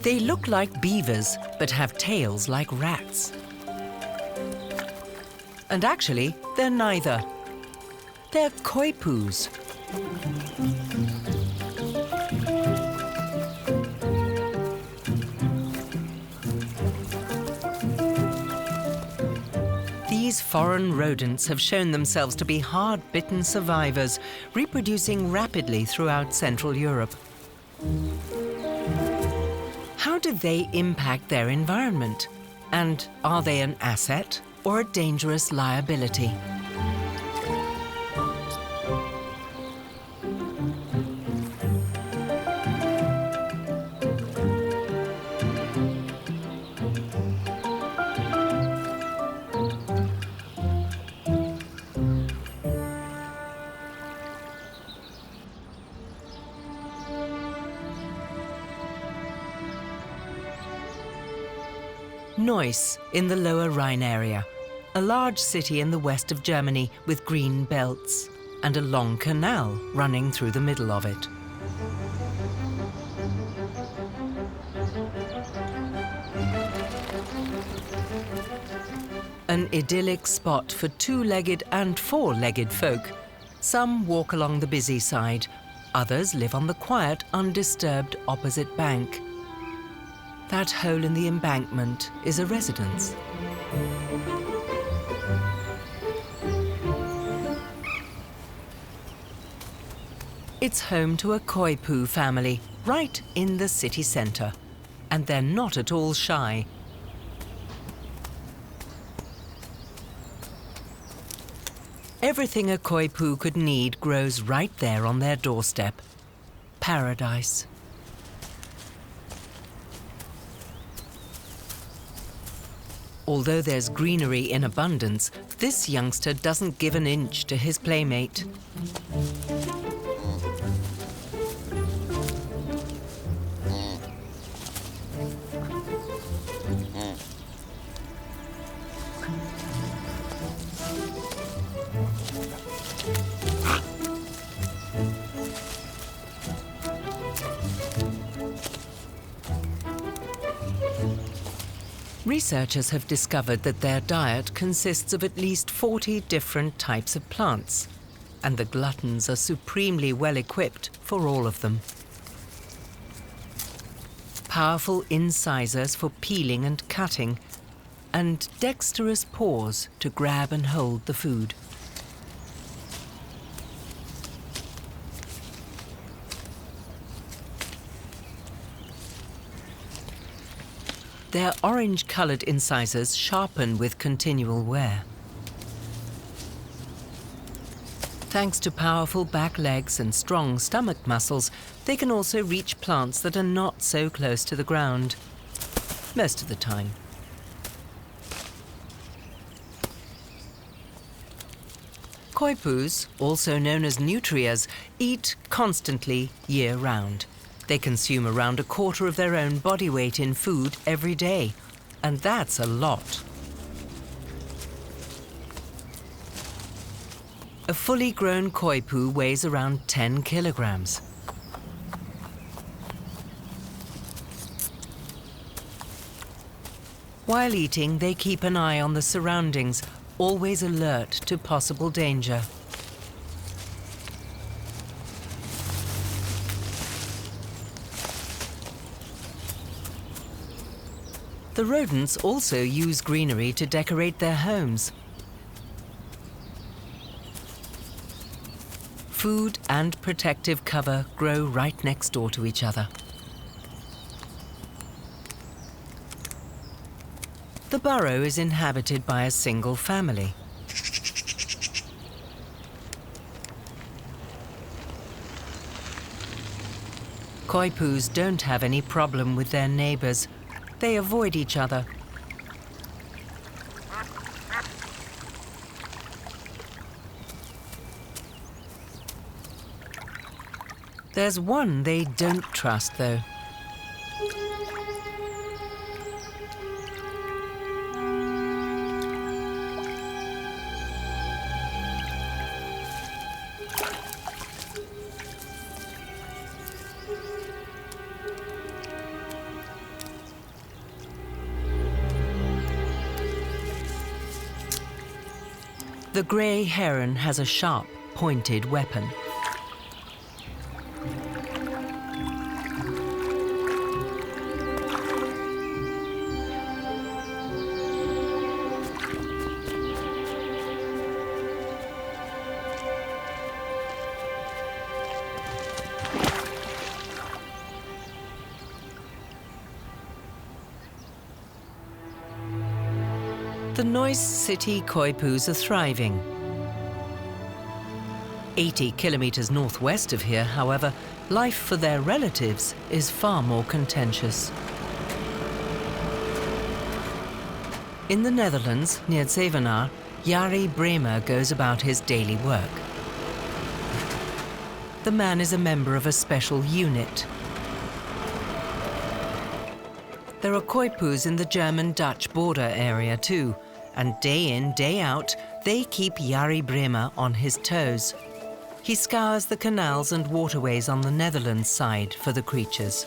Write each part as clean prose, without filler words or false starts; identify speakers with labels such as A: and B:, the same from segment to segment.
A: They look like beavers, but have tails like rats. And actually, they're neither. They're coypus. These foreign rodents have shown themselves to be hard-bitten survivors, reproducing rapidly throughout Central Europe. How do they impact their environment? And are they an asset or a dangerous liability? Neuss in the Lower Rhine area, a large city in the west of Germany with green belts and a long canal running through the middle of it. An idyllic spot for two-legged and four-legged folk. Some walk along the busy side, others live on the quiet, undisturbed opposite bank. That hole in the embankment is a residence. It's home to a coypu family, right in the city centre. And they're not at all shy. Everything a coypu could need grows right there on their doorstep. Paradise. Although there's greenery in abundance, this youngster doesn't give an inch to his playmate. Researchers have discovered that their diet consists of at least 40 different types of plants, and the gluttons are supremely well equipped for all of them. Powerful incisors for peeling and cutting, and dexterous paws to grab and hold the food. Their orange-coloured incisors sharpen with continual wear. Thanks to powerful back legs and strong stomach muscles, they can also reach plants that are not so close to the ground. Most of the time. Coypus, also known as nutrias, eat constantly year-round. They consume around a quarter of their own body weight in food every day, and that's a lot. A fully grown coypu weighs around 10 kilograms. While eating, they keep an eye on the surroundings, always alert to possible danger. The rodents also use greenery to decorate their homes. Food and protective cover grow right next door to each other. The burrow is inhabited by a single family. Coypus don't have any problem with their neighbours. They avoid each other. There's one they don't trust, though. The grey heron has a sharp, pointed weapon. The noise city Coypus are thriving. 80 kilometers northwest of here, however, life for their relatives is far more contentious. In the Netherlands, near Zevenaar, Jari Bremer goes about his daily work. The man is a member of a special unit. There are coypus in the German-Dutch border area too, and day in, day out, they keep Jari Bremer on his toes. He scours the canals and waterways on the Netherlands side for the creatures.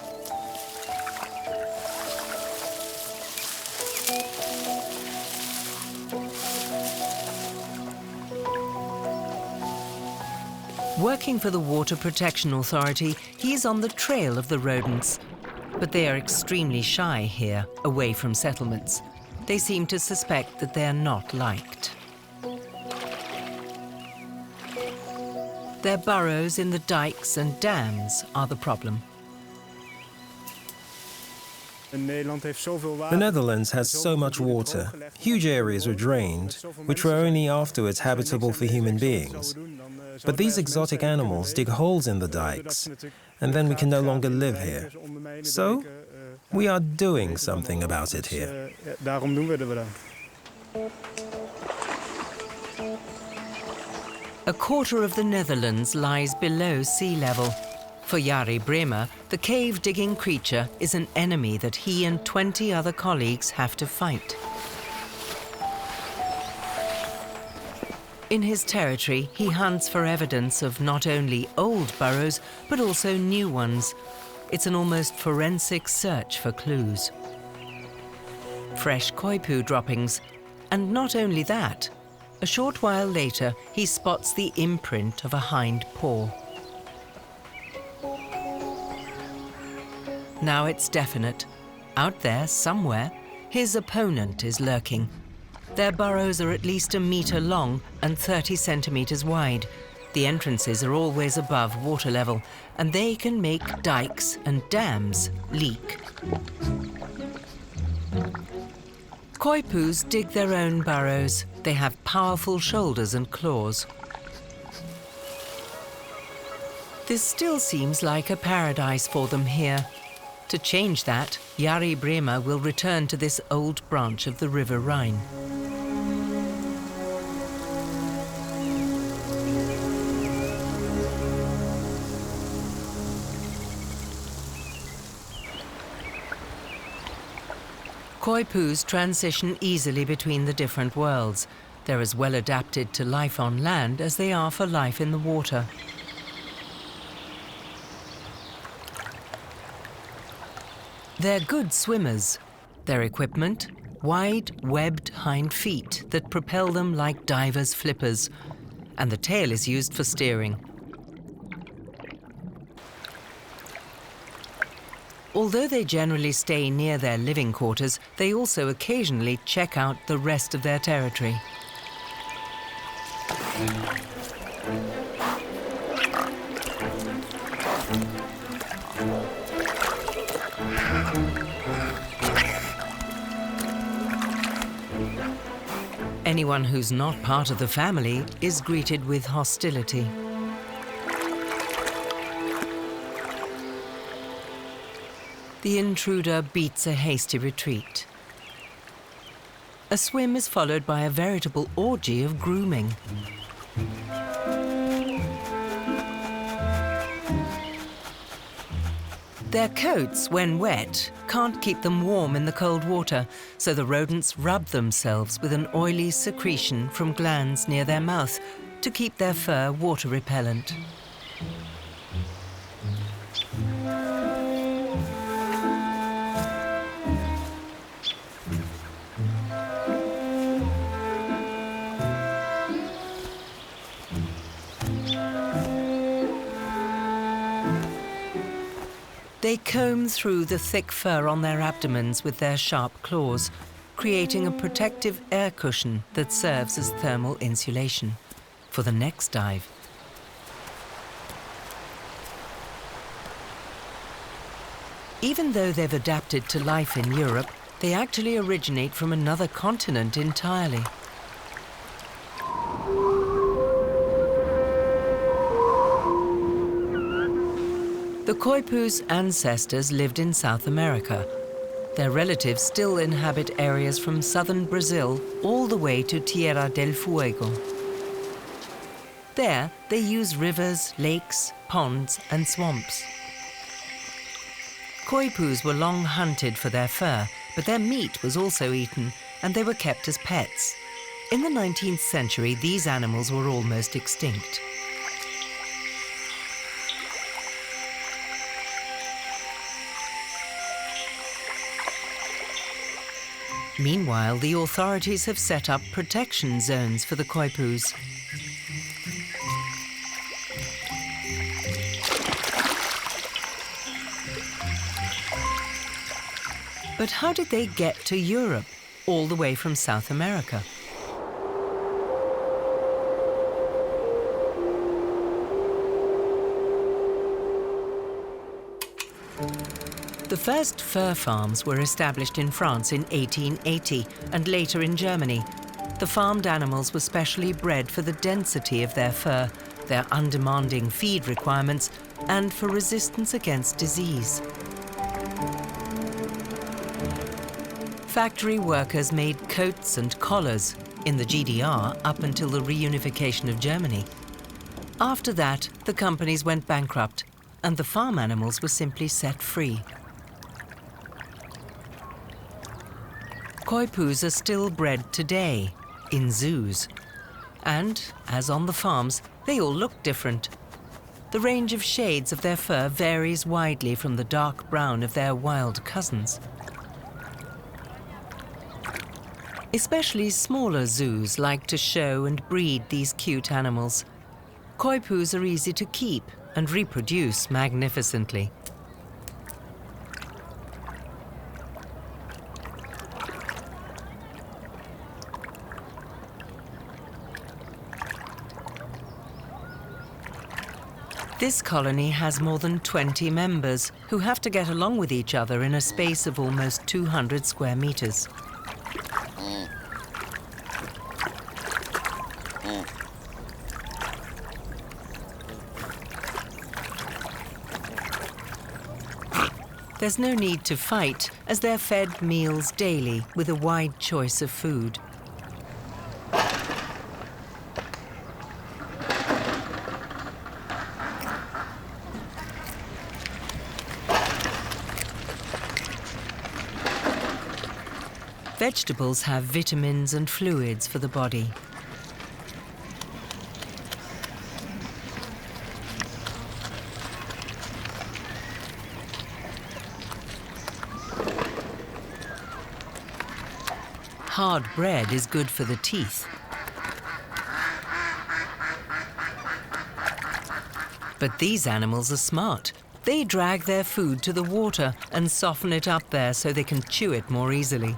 A: Working for the Water Protection Authority, he's on the trail of the rodents. But they are extremely shy here, away from settlements. They seem to suspect that they are not liked. Their burrows in the dikes and dams are the problem.
B: The Netherlands has so much water. Huge areas were drained, which were only afterwards habitable for human beings. But these exotic animals dig holes in the dikes, and then we can no longer live here. So, we are doing something about it here.
A: A quarter of the Netherlands lies below sea level. For Jari Bremer, the cave-digging creature is an enemy that he and 20 other colleagues have to fight. In his territory, he hunts for evidence of not only old burrows, but also new ones. It's an almost forensic search for clues. Fresh coypu droppings, and not only that. A short while later, he spots the imprint of a hind paw. Now it's definite. Out there, somewhere, his opponent is lurking. Their burrows are at least 1 meter long and 30 centimeters wide. The entrances are always above water level, and they can make dikes and dams leak. Coypus dig their own burrows. They have powerful shoulders and claws. This still seems like a paradise for them here. To change that, Jari Bremer will return to this old branch of the River Rhine. Coypus transition easily between the different worlds. They're as well adapted to life on land as they are for life in the water. They're good swimmers. Their equipment, wide, webbed hind feet that propel them like divers' flippers, and the tail is used for steering. Although they generally stay near their living quarters, they also occasionally check out the rest of their territory. Anyone who's not part of the family is greeted with hostility. The intruder beats a hasty retreat. A swim is followed by a veritable orgy of grooming. Their coats, when wet, can't keep them warm in the cold water, so the rodents rub themselves with an oily secretion from glands near their mouth to keep their fur water repellent. They comb through the thick fur on their abdomens with their sharp claws, creating a protective air cushion that serves as thermal insulation for the next dive. Even though they've adapted to life in Europe, they actually originate from another continent entirely. The coypu's ancestors lived in South America. Their relatives still inhabit areas from southern Brazil all the way to Tierra del Fuego. There, they use rivers, lakes, ponds, and swamps. Coypus were long hunted for their fur, but their meat was also eaten, and they were kept as pets. In the 19th century, these animals were almost extinct. Meanwhile, the authorities have set up protection zones for the coypus. But how did they get to Europe, all the way from South America? The first fur farms were established in France in 1880 and later in Germany. The farmed animals were specially bred for the density of their fur, their undemanding feed requirements, and for resistance against disease. Factory workers made coats and collars in the GDR up until the reunification of Germany. After that, the companies went bankrupt, and the farm animals were simply set free. Coypus are still bred today in zoos. And, as on the farms, they all look different. The range of shades of their fur varies widely from the dark brown of their wild cousins. Especially smaller zoos like to show and breed these cute animals. Coypus are easy to keep and reproduce magnificently. This colony has more than 20 members who have to get along with each other in a space of almost 200 square meters. There's no need to fight, as they're fed meals daily with a wide choice of food. Vegetables have vitamins and fluids for the body. Hard bread is good for the teeth. But these animals are smart. They drag their food to the water and soften it up there so they can chew it more easily.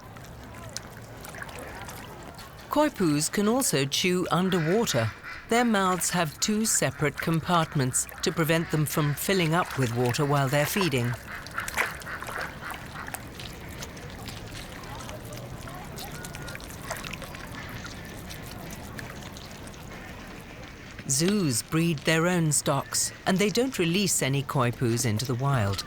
A: Coypus can also chew underwater. Their mouths have two separate compartments to prevent them from filling up with water while they're feeding. Zoos breed their own stocks, and they don't release any coypus into the wild.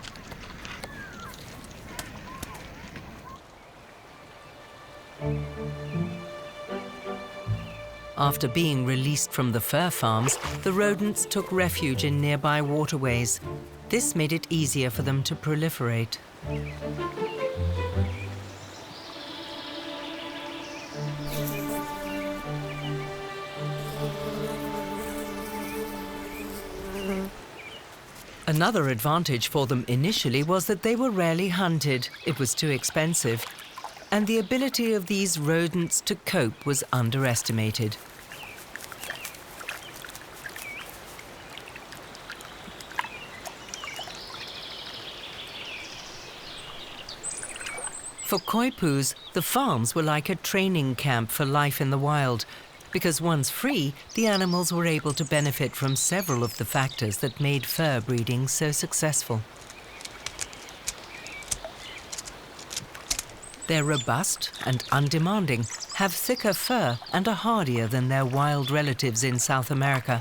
A: After being released from the fur farms, the rodents took refuge in nearby waterways. This made it easier for them to proliferate. Another advantage for them initially was that they were rarely hunted. It was too expensive. And the ability of these rodents to cope was underestimated. For coypus, the farms were like a training camp for life in the wild, because once free, the animals were able to benefit from several of the factors that made fur breeding so successful. They're robust and undemanding, have thicker fur and are hardier than their wild relatives in South America.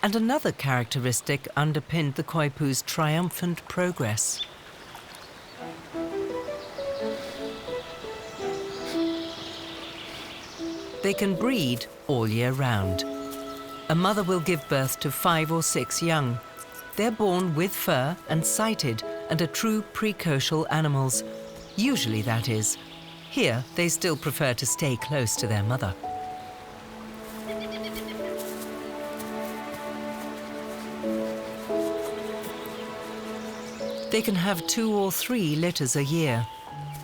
A: And another characteristic underpinned the coypus' triumphant progress. They can breed all year round. A mother will give birth to 5 or 6 young. They're born with fur and sighted and are true precocial animals. Usually, that is. Here, they still prefer to stay close to their mother. They can have 2 or 3 litters a year.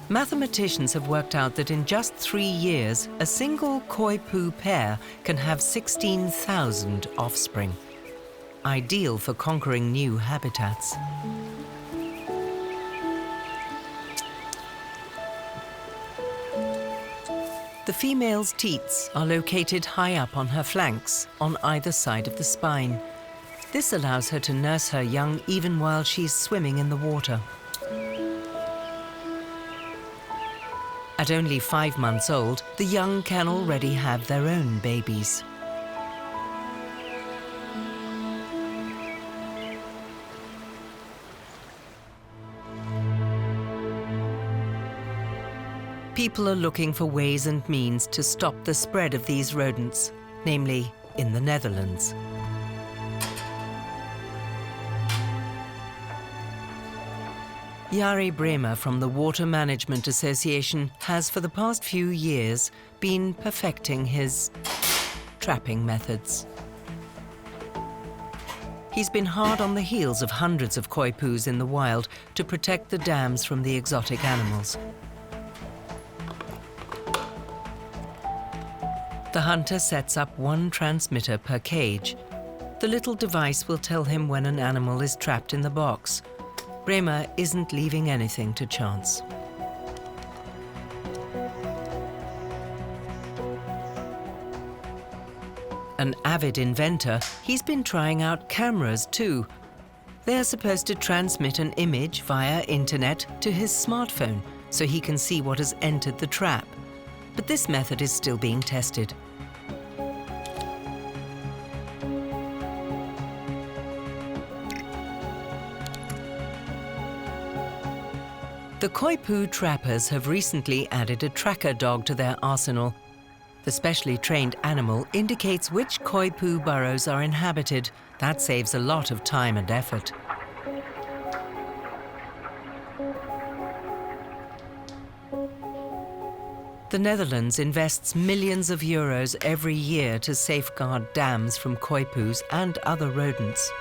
A: Mathematicians have worked out that in just 3 years, a single coypu pair can have 16,000 offspring. Ideal for conquering new habitats. The female's teats are located high up on her flanks, on either side of the spine. This allows her to nurse her young even while she's swimming in the water. At only 5 months old, the young can already have their own babies. People are looking for ways and means to stop the spread of these rodents, namely in the Netherlands. Jari Bremer from the Water Management Association has for the past few years been perfecting his trapping methods. He's been hard on the heels of hundreds of coypus in the wild to protect the dams from the exotic animals. The hunter sets up 1 transmitter per cage. The little device will tell him when an animal is trapped in the box. Bremer isn't leaving anything to chance. An avid inventor, he's been trying out cameras too. They're supposed to transmit an image via internet to his smartphone so he can see what has entered the trap. But this method is still being tested. The coypu trappers have recently added a tracker dog to their arsenal. The specially trained animal indicates which coypu burrows are inhabited. That saves a lot of time and effort. The Netherlands invests millions of euros every year to safeguard dams from coypus and other rodents.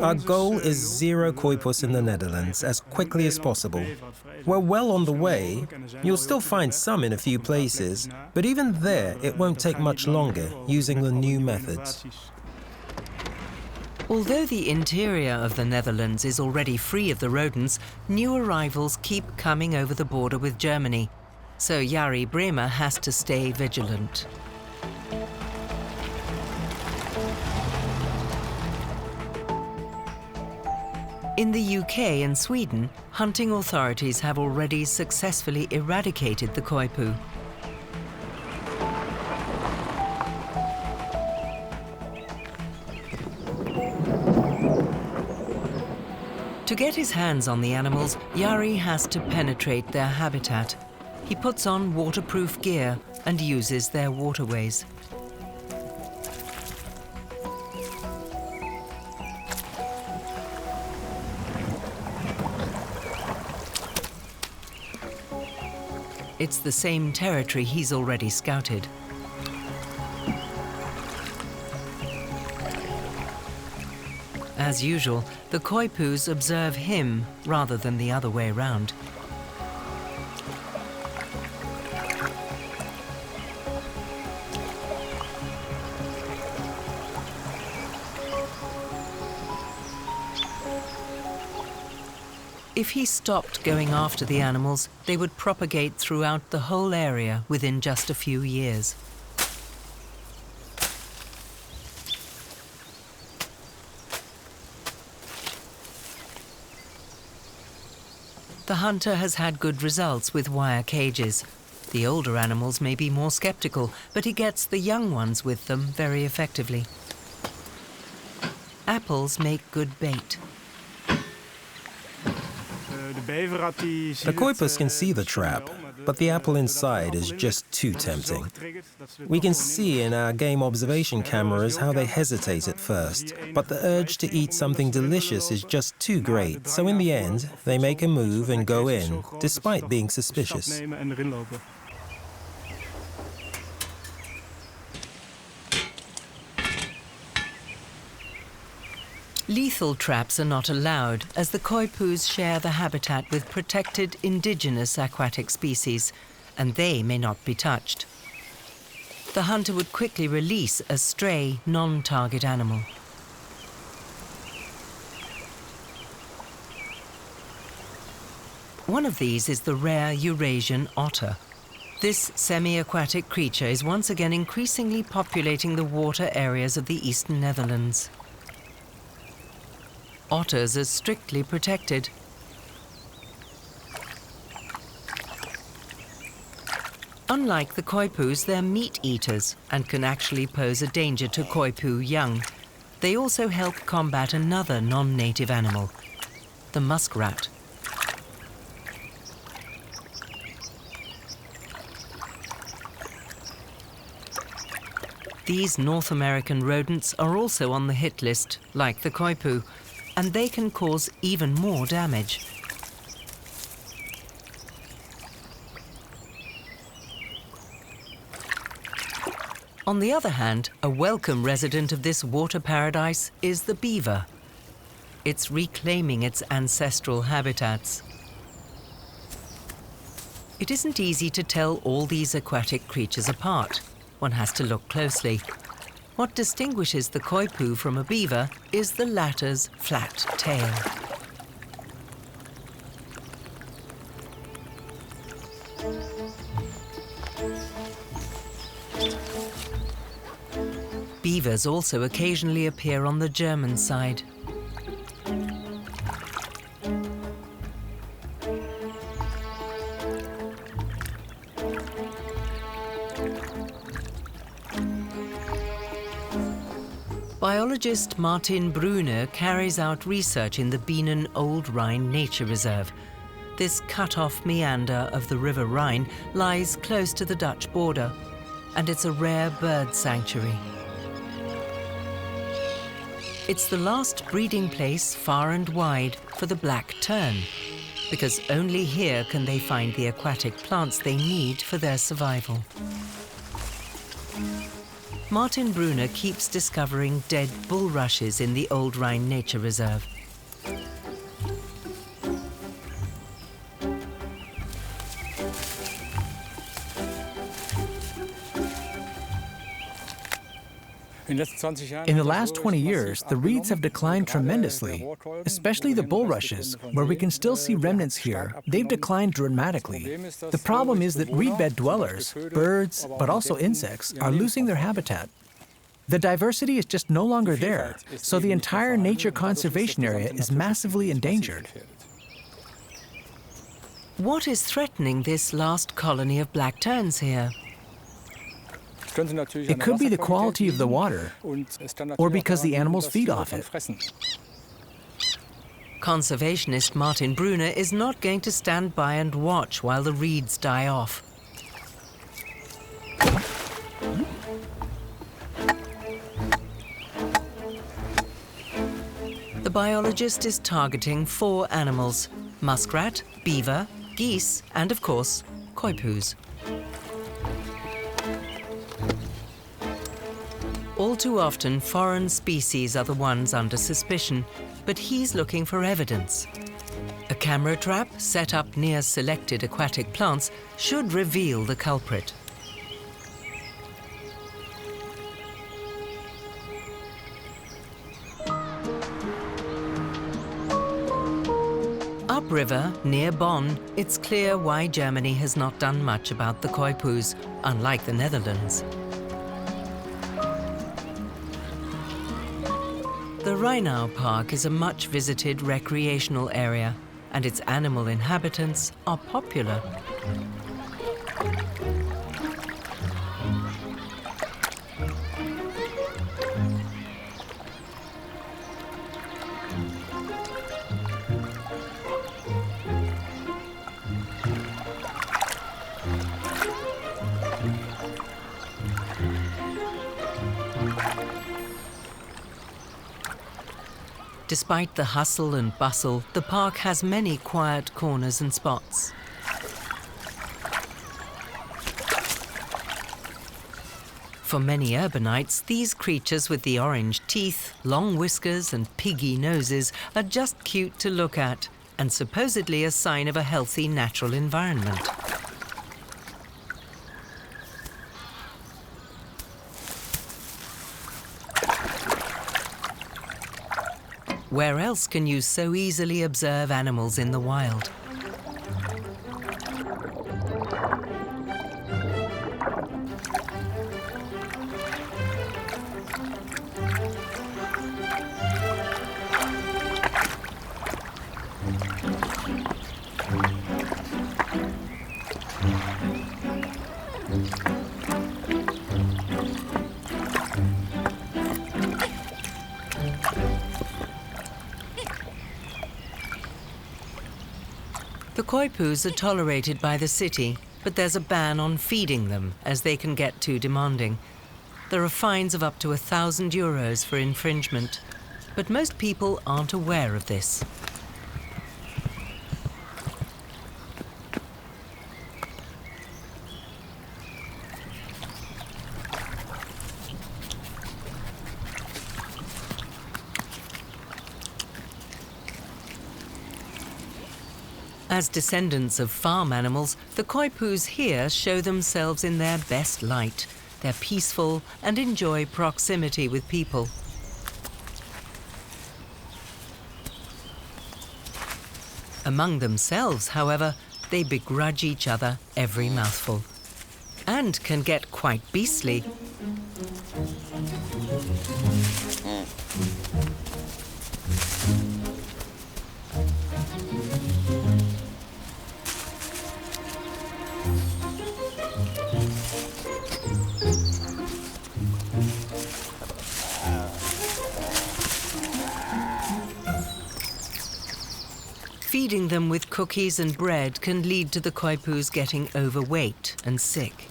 B: Our goal is 0 coypus in the Netherlands as quickly as possible. We're well on the way. You'll still find some in a few places, but even there it won't take much longer using the new methods.
A: Although the interior of the Netherlands is already free of the rodents, new arrivals keep coming over the border with Germany. So Jari Bremer has to stay vigilant. In the UK and Sweden, hunting authorities have already successfully eradicated the coypu. To get his hands on the animals, Jari has to penetrate their habitat. He puts on waterproof gear and uses their waterways. It's the same territory he's already scouted. As usual, the coypus observe him rather than the other way round. If he stopped going after the animals, they would propagate throughout the whole area within just a few years. The hunter has had good results with wire cages. The older animals may be more skeptical, but he gets the young ones with them very effectively. Apples make good bait.
B: The Coypus can see the trap, but the apple inside is just too tempting. We can see in our game observation cameras how they hesitate at first, but the urge to eat something delicious is just too great, so in the end, they make a move and go in, despite being suspicious.
A: Lethal traps are not allowed, as the coypus share the habitat with protected indigenous aquatic species, and they may not be touched. The hunter would quickly release a stray, non-target animal. One of these is the rare Eurasian otter. This semi-aquatic creature is once again increasingly populating the water areas of the eastern Netherlands. Otters are strictly protected. Unlike the coypus, they're meat eaters and can actually pose a danger to coypu young. They also help combat another non-native animal, the muskrat. These North American rodents are also on the hit list, like the coypu, and they can cause even more damage. On the other hand, a welcome resident of this water paradise is the beaver. It's reclaiming its ancestral habitats. It isn't easy to tell all these aquatic creatures apart. One has to look closely. What distinguishes the coypu from a beaver is the latter's flat tail. Beavers also occasionally appear on the German side. Biologist Martin Brunner carries out research in the Bienen Old Rhine Nature Reserve. This cut-off meander of the River Rhine lies close to the Dutch border, and it's a rare bird sanctuary. It's the last breeding place far and wide for the black tern, because only here can they find the aquatic plants they need for their survival. Martin Brunner keeps discovering dead bulrushes in the Old Rhine Nature Reserve.
C: In the last 20 years, the reeds have declined tremendously, especially the bulrushes, where we can still see remnants here. They've declined dramatically. The problem is that reedbed dwellers, birds, but also insects, are losing their habitat. The diversity is just no longer there, so the entire nature conservation area is massively endangered.
A: What is threatening this last colony of black terns here?
C: It could be the quality of the water, or because the animals feed off it.
A: Conservationist Martin Brunner is not going to stand by and watch while the reeds die off. The biologist is targeting 4 animals: muskrat, beaver, geese, and of course, coypus. All too often, foreign species are the ones under suspicion, but he's looking for evidence. A camera trap set up near selected aquatic plants should reveal the culprit. upriver, near Bonn, it's clear why Germany has not done much about the coypus, unlike the Netherlands. The Rheinau Park is a much-visited recreational area, and its animal inhabitants are popular. Despite the hustle and bustle, the park has many quiet corners and spots. For many urbanites, these creatures with the orange teeth, long whiskers and piggy noses are just cute to look at, and supposedly a sign of a healthy natural environment. Where else can you so easily observe animals in the wild? The coypus are tolerated by the city, but there's a ban on feeding them as they can get too demanding. There are fines of up to €1,000 for infringement, but most people aren't aware of this. As descendants of farm animals, the coypus here show themselves in their best light. They're peaceful and enjoy proximity with people. Among themselves, however, they begrudge each other every mouthful, and can get quite beastly. Feeding them with cookies and bread can lead to the coypus getting overweight and sick.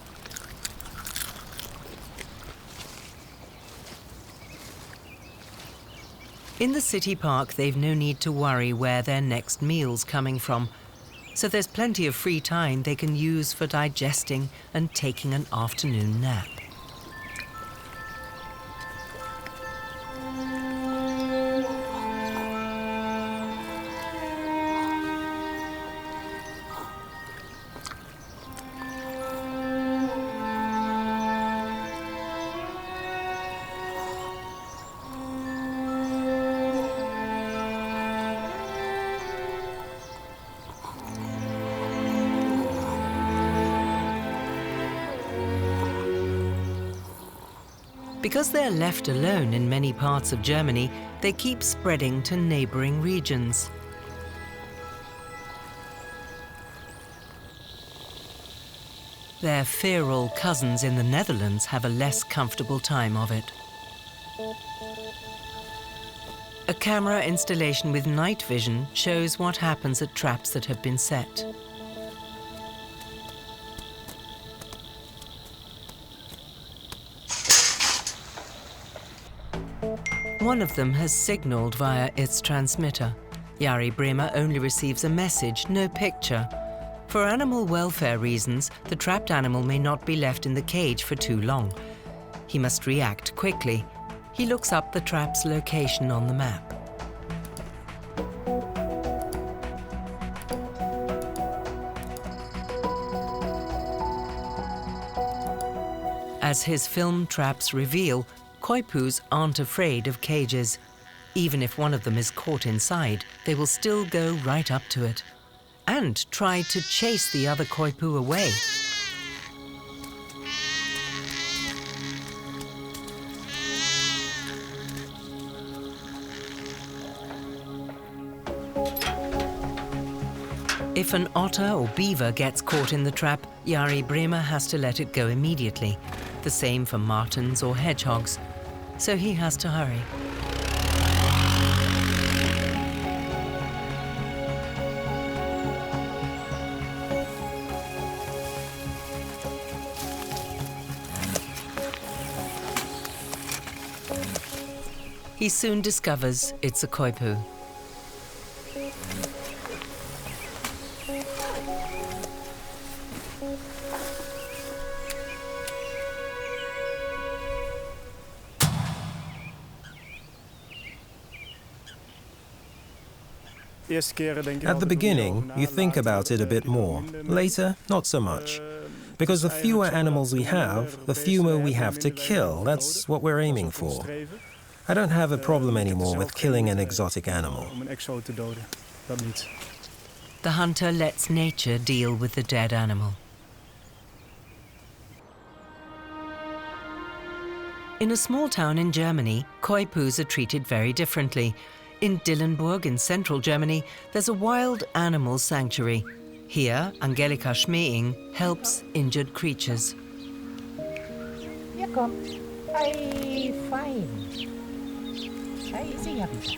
A: In the city park, they've no need to worry where their next meal's coming from, so there's plenty of free time they can use for digesting and taking an afternoon nap. Because they're left alone in many parts of Germany, they keep spreading to neighboring regions. Their feral cousins in the Netherlands have a less comfortable time of it. A camera installation with night vision shows what happens at traps that have been set. One of them has signaled via its transmitter. Yari Bremer only receives a message, no picture. For animal welfare reasons, the trapped animal may not be left in the cage for too long. He must react quickly. He looks up the trap's location on the map. As his film traps reveal, coypus aren't afraid of cages. Even if one of them is caught inside, they will still go right up to it. and tried to chase the other coypu away. If an otter or beaver gets caught in the trap, Jari Bremer has to let it go immediately. The same for martens or hedgehogs. So he has to hurry. He soon discovers it's a coypu.
B: At the beginning, you think about it a bit more. Later, not so much. Because the fewer animals we have, the fewer we have to kill. That's what we're aiming for. I don't have a problem anymore with killing an exotic animal.
A: The hunter lets nature deal with the dead animal. In a small town in Germany, coypus are treated very differently. In Dillenburg in central Germany, there's a wild animal sanctuary. Here, Angelika Schmeing helps injured creatures.
D: Hier kommt. Ei, fein. Da ist sie ja wieder.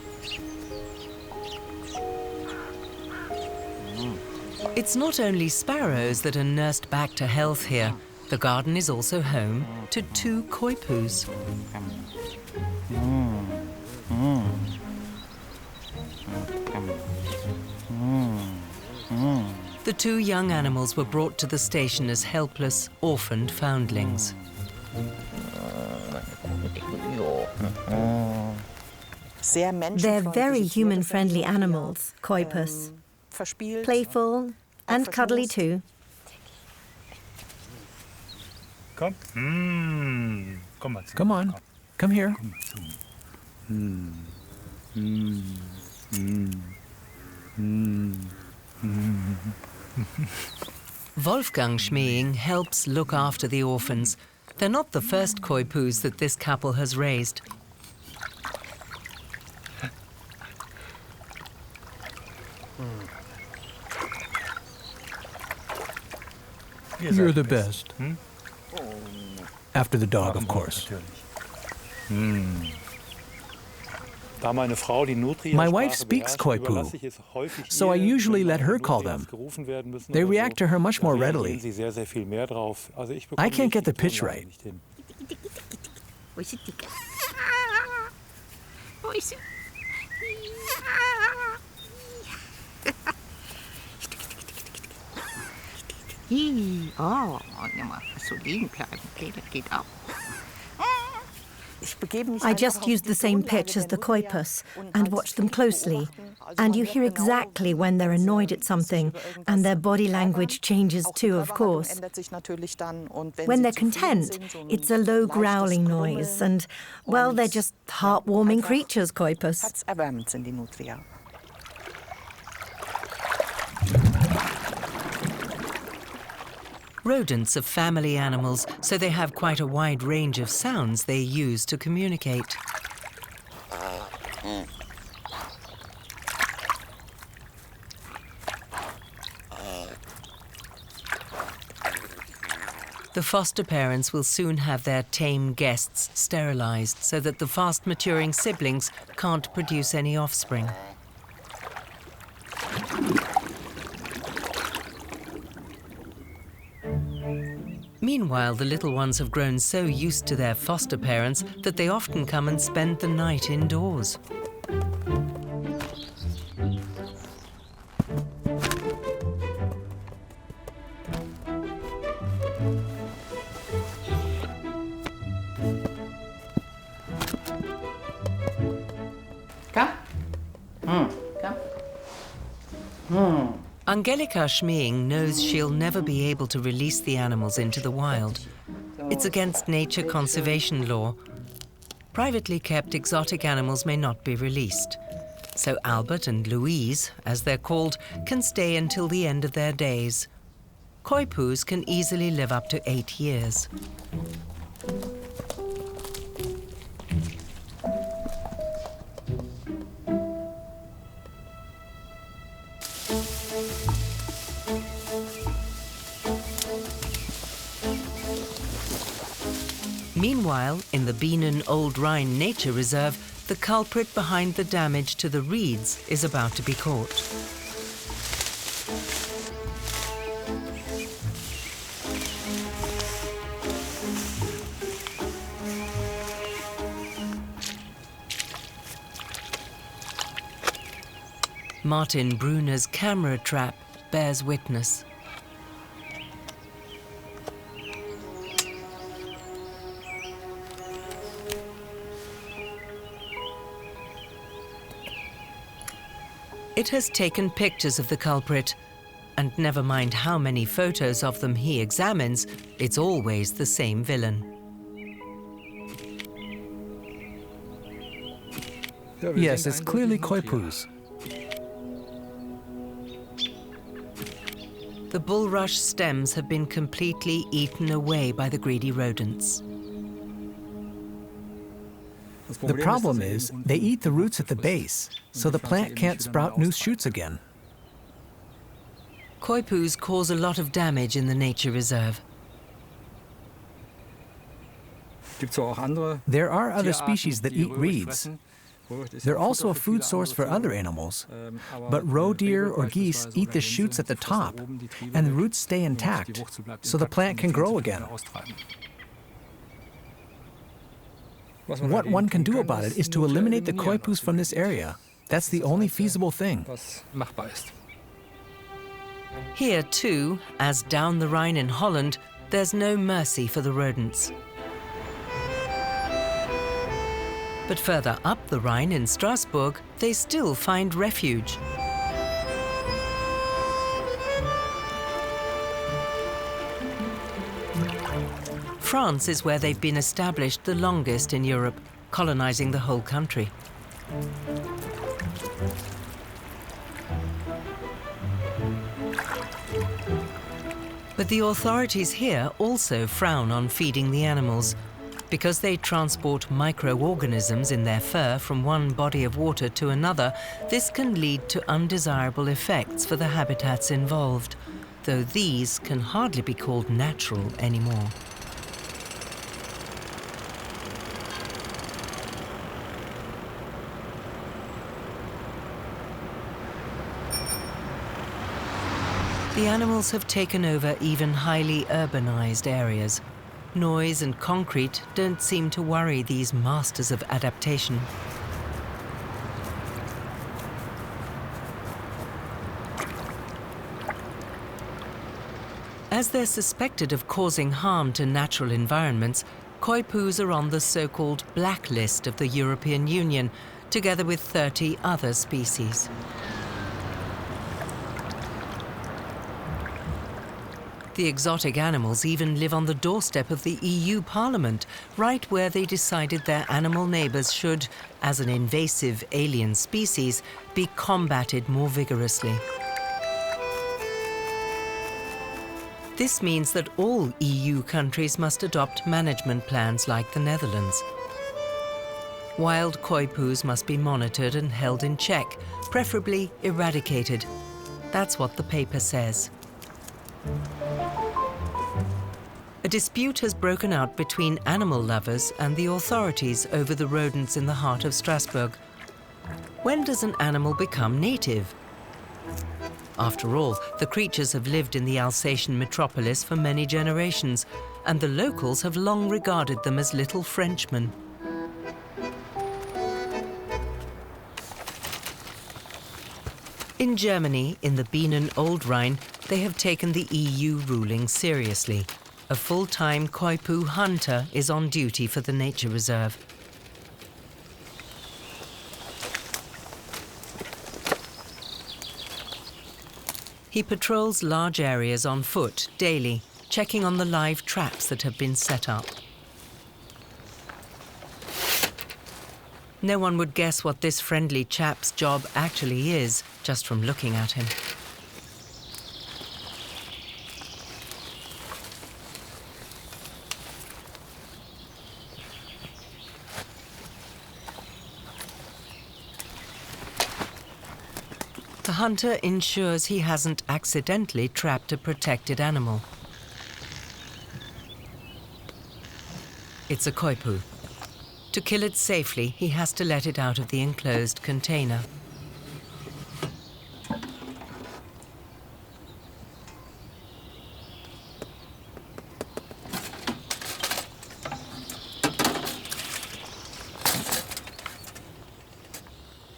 A: It's not only sparrows that are nursed back to health here. The garden is also home to 2 coypus. The 2 young animals were brought to the station as helpless, orphaned foundlings.
E: They're very human-friendly animals, Coypus. Playful and cuddly too.
C: Come on, come here.
A: Wolfgang Schmeing helps look after the orphans. They're not the first coypus that this couple has raised.
C: You're the best. After the dog, of course. My wife speaks coypu, so I usually let her call them. They react to her much more readily. I can't get the pitch right.
D: Oh, mal so liegen bleiben. Okay, das geht auch.
E: I just used the same pitch as the Coypus and watched them closely. And you hear exactly when they're annoyed at something, and their body language changes too, of course. When they're content, it's a low growling noise, and, well, they're just heartwarming creatures, Coypus.
A: Rodents are family animals, so they have quite a wide range of sounds they use to communicate. The foster parents will soon have their tame guests sterilized so that the fast-maturing siblings can't produce any offspring. Meanwhile, the little ones have grown so used to their foster parents that they often come and spend the night indoors. Angelika Schmeing knows she'll never be able to release the animals into the wild. It's against nature conservation law. Privately kept exotic animals may not be released. So Albert and Louise, as they're called, can stay until the end of their days. Coypus can easily live up to 8 years. Meanwhile, in the Bienen Old Rhine Nature Reserve, the culprit behind the damage to the reeds is about to be caught. Martin Brunner's camera trap bears witness. It has taken pictures of the culprit, and never mind how many photos of them he examines, it's always the same villain.
C: Yes, it's clearly Coypus.
A: The bulrush stems have been completely eaten away by the greedy rodents.
C: The problem is, they eat the roots at the base, so the plant can't sprout new shoots again.
A: Coypus cause a lot of damage in the nature reserve.
C: There are other species that eat reeds. They're also a food source for other animals. But roe deer or geese eat the shoots at the top, and the roots stay intact, so the plant can grow again. What one can do about it is to eliminate the Coypus from this area. That's the only feasible thing.
A: Here too, as down the Rhine in Holland, there's no mercy for the rodents. But further up the Rhine in Strasbourg, they still find refuge. France is where they've been established the longest in Europe, colonizing the whole country. But the authorities here also frown on feeding the animals. Because they transport microorganisms in their fur from one body of water to another, this can lead to undesirable effects for the habitats involved, though these can hardly be called natural anymore. The animals have taken over even highly urbanized areas. Noise and concrete don't seem to worry these masters of adaptation. As they're suspected of causing harm to natural environments, Coypus are on the so-called blacklist of the European Union, together with 30 other species. The exotic animals even live on the doorstep of the EU Parliament, right where they decided their animal neighbours should, as an invasive alien species, be combated more vigorously. This means that all EU countries must adopt management plans like the Netherlands. Wild Coypus must be monitored and held in check, preferably eradicated. That's what the paper says. A dispute has broken out between animal lovers and the authorities over the rodents in the heart of Strasbourg. When does an animal become native? After all, the creatures have lived in the Alsatian metropolis for many generations, and the locals have long regarded them as little Frenchmen. In Germany, in the Bienen Old Rhine, they have taken the EU ruling seriously. A full-time coypu hunter is on duty for the nature reserve. He patrols large areas on foot daily, checking on the live traps that have been set up. No one would guess what this friendly chap's job actually is, just from looking at him. The hunter ensures he hasn't accidentally trapped a protected animal. It's a coypu. To kill it safely, he has to let it out of the enclosed container.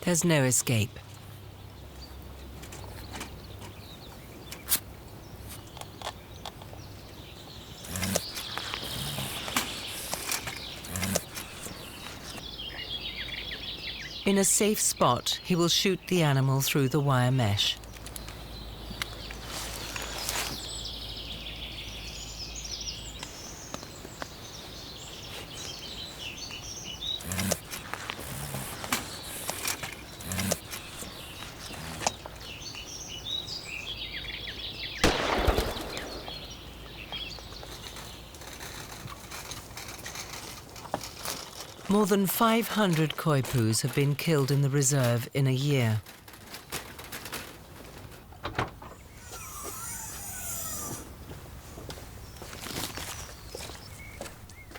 A: There's no escape. In a safe spot, he will shoot the animal through the wire mesh. More than 500 coypus have been killed in the reserve in a year.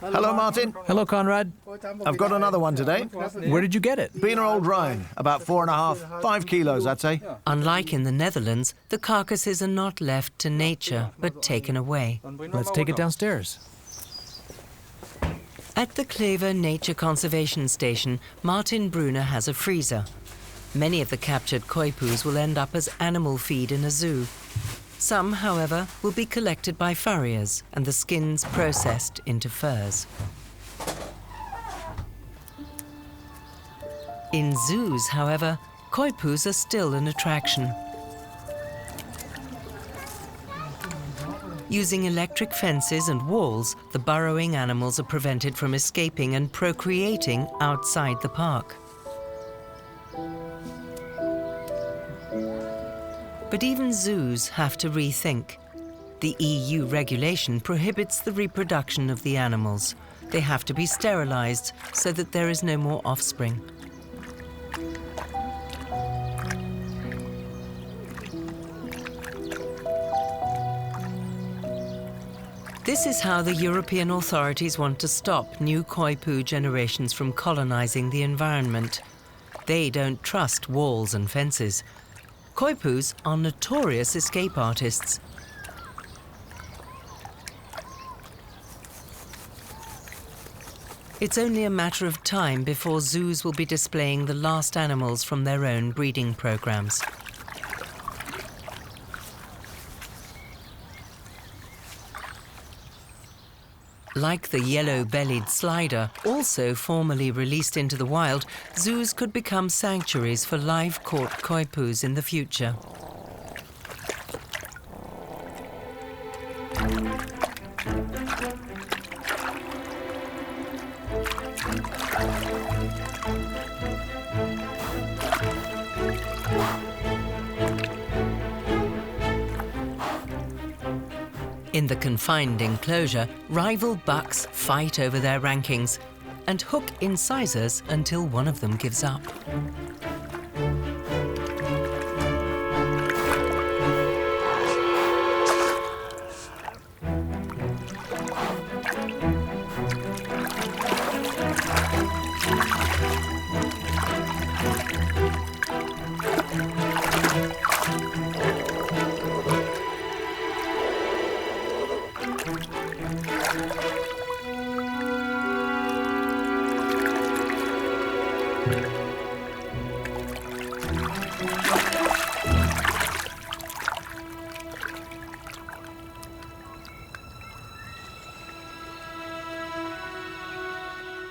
F: Hello, Martin.
C: Hello, Conrad.
F: I've got another one today.
C: Where did you get it?
F: Been an old Rhine, about 4.5, 5 kilos, I'd say.
A: Unlike in the Netherlands, the carcasses are not left to nature, but taken away.
C: Let's take it downstairs.
A: At the Clever Nature Conservation Station, Martin Brunner has a freezer. Many of the captured coypus will end up as animal feed in a zoo. Some, however, will be collected by farriers and the skins processed into furs. In zoos, however, coypus are still an attraction. Using electric fences and walls, the burrowing animals are prevented from escaping and procreating outside the park. But even zoos have to rethink. The EU regulation prohibits the reproduction of the animals. They have to be sterilized so that there is no more offspring. This is how the European authorities want to stop new coypu generations from colonizing the environment. They don't trust walls and fences. Coypus are notorious escape artists. It's only a matter of time before zoos will be displaying the last animals from their own breeding programs. Like the yellow-bellied slider, also formerly released into the wild, zoos could become sanctuaries for live-caught coypus in the future. In the confined enclosure, rival bucks fight over their rankings and hook incisors until one of them gives up.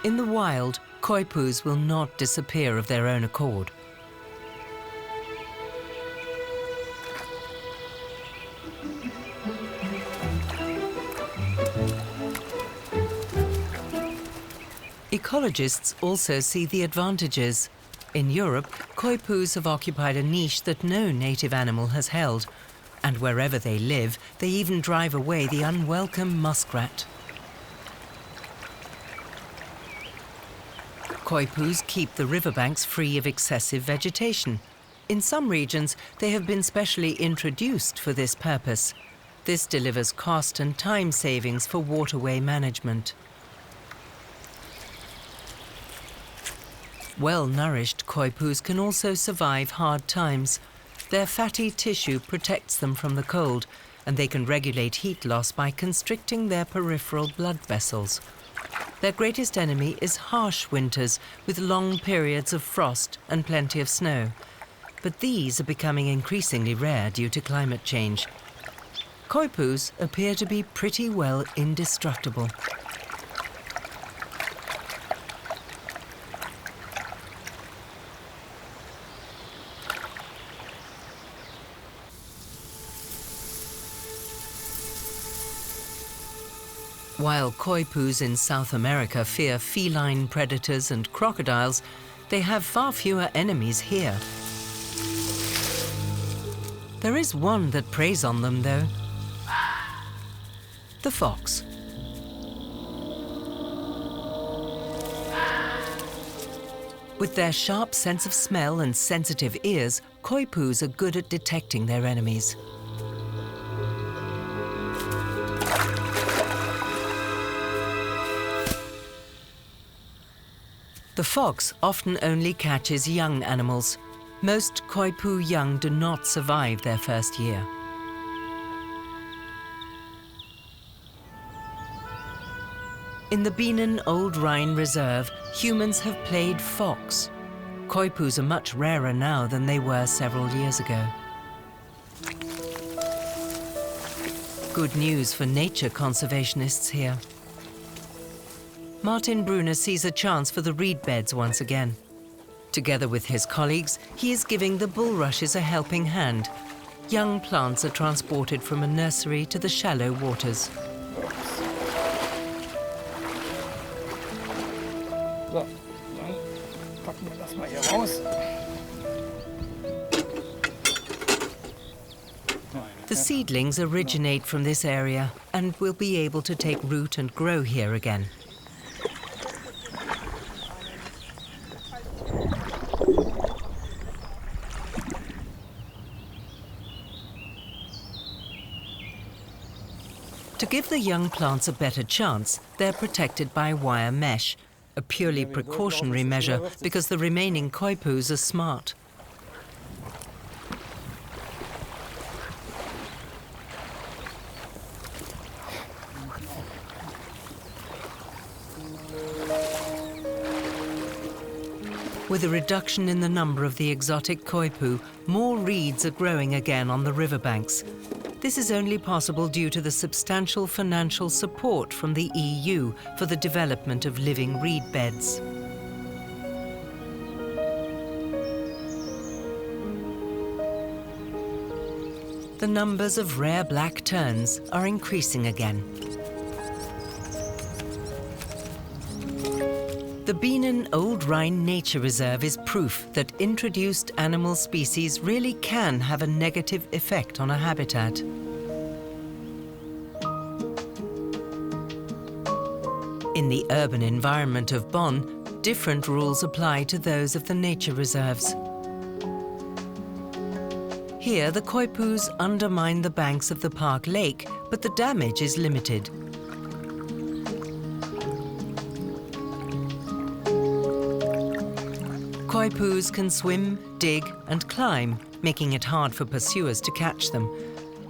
A: In the wild, coypus will not disappear of their own accord. Ecologists also see the advantages. In Europe, coypus have occupied a niche that no native animal has held, and wherever they live, they even drive away the unwelcome muskrat. Coypus keep the riverbanks free of excessive vegetation. In some regions, they have been specially introduced for this purpose. This delivers cost and time savings for waterway management. Well-nourished coypus can also survive hard times. Their fatty tissue protects them from the cold, and they can regulate heat loss by constricting their peripheral blood vessels. Their greatest enemy is harsh winters with long periods of frost and plenty of snow. But these are becoming increasingly rare due to climate change. Coypus appear to be pretty well indestructible. While coypus in South America fear feline predators and crocodiles, they have far fewer enemies here. There is one that preys on them, though. The fox. With their sharp sense of smell and sensitive ears, coypus are good at detecting their enemies. The fox often only catches young animals. Most coypu young do not survive their first year. In the Bienen Old Rhine Reserve, humans have played fox. Coypus are much rarer now than they were several years ago. Good news for nature conservationists here. Martin Brunner sees a chance for the reed beds once again. Together with his colleagues, he is giving the bulrushes a helping hand. Young plants are transported from a nursery to the shallow waters.
G: So, dann packen wir das mal hier raus.
A: The seedlings originate from this area and will be able to take root and grow here again. To give the young plants a better chance, they're protected by wire mesh, a purely precautionary measure because the remaining coypus are smart. With a reduction in the number of the exotic coypu, more reeds are growing again on the riverbanks. This is only possible due to the substantial financial support from the EU for the development of living reed beds. The numbers of rare black terns are increasing again. The Bienen Old Rhine Nature Reserve is proof that introduced animal species really can have a negative effect on a habitat. In the urban environment of Bonn, different rules apply to those of the nature reserves. Here, the coypus undermine the banks of the park lake, but the damage is limited. Coypus can swim, dig, and climb, making it hard for pursuers to catch them.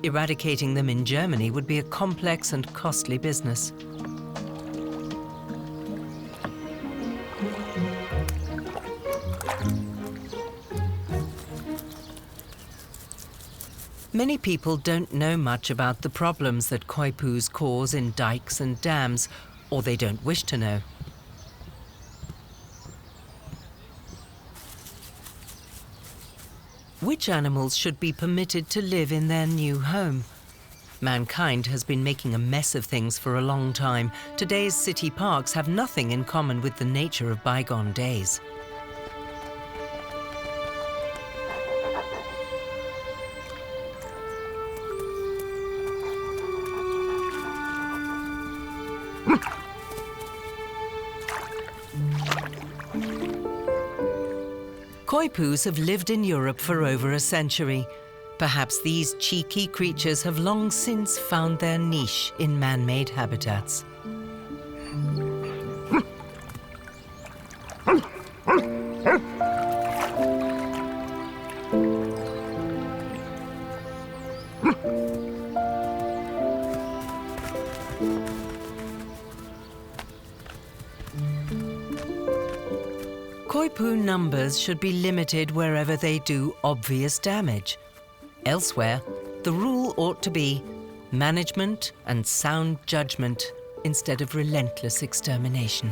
A: Eradicating them in Germany would be a complex and costly business. Many people don't know much about the problems that coypus cause in dikes and dams, or they don't wish to know. Which animals should be permitted to live in their new home? Mankind has been making a mess of things for a long time. Today's city parks have nothing in common with the nature of bygone days. Coypus have lived in Europe for over a century. Perhaps these cheeky creatures have long since found their niche in man-made habitats. Coypu numbers should be limited wherever they do obvious damage. Elsewhere, the rule ought to be management and sound judgment instead of relentless extermination.